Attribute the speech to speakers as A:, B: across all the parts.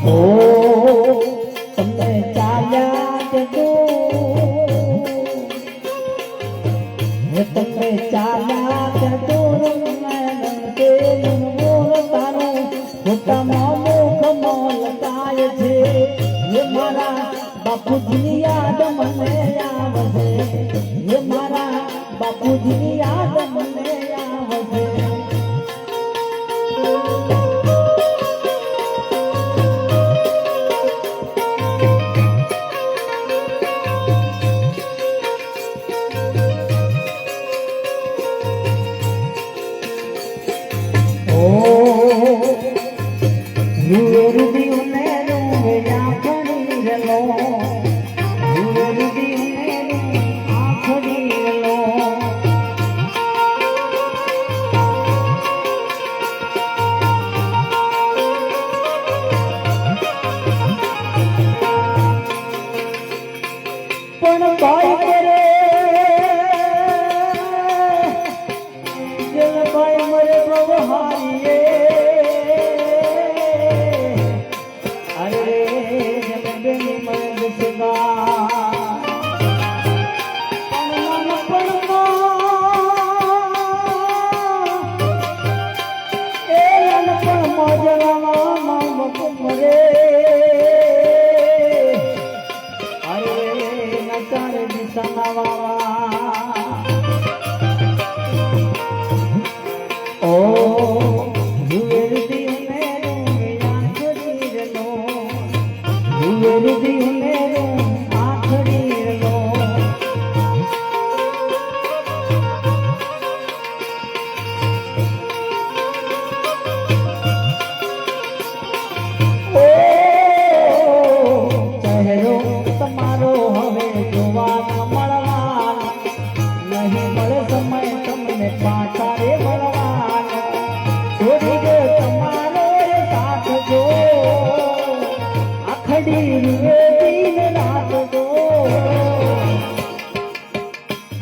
A: ઓ તમે ચાલ્યા જજો તમે ચાલ્યા જજો કે તારું મોટામાં મુખ મોલકાય છે એ મારા બાપુજીની યાદ મને આવશે એ મારા બાપુજીની યાદ મને આવશે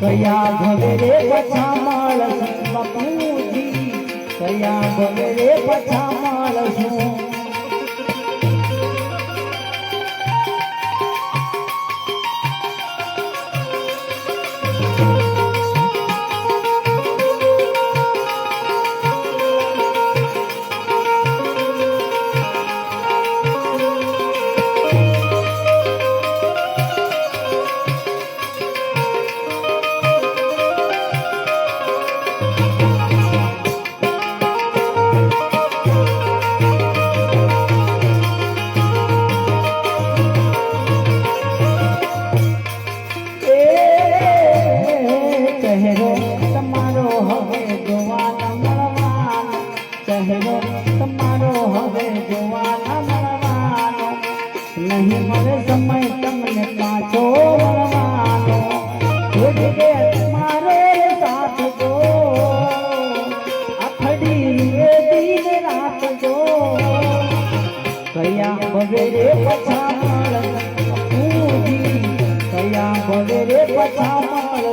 A: કયા ભવે રે પછા માળસ બાપુજી કયા ભવે રે પછા માળસ નહીં મળે સમય તમને પાછો મળવાનો તમારો સાથ દો આખડી દિન રાત દો કયા ભવે રે પછા મળે કયા ભવે રે પછા મળે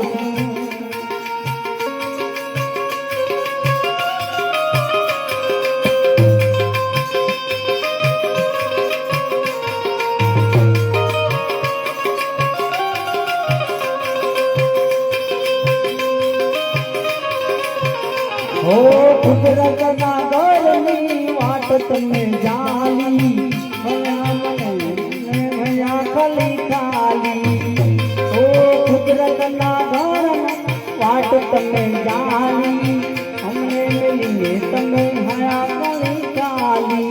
A: हो कुदरत ना घरनी वाट तमे जाली भया खाली खाली हो कुदरत ना घर वाट तमे जाली हमने मिली तमे भया खाली खाली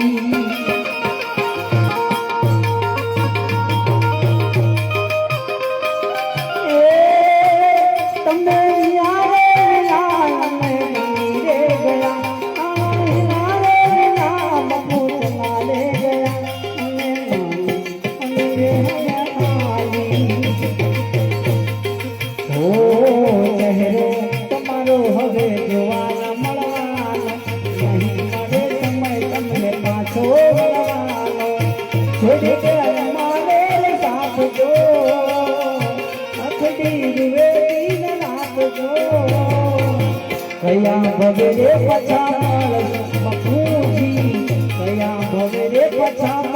A: तमे કયા ભવે રે પછા મળે બાપુજી કયા ભવે રે પછા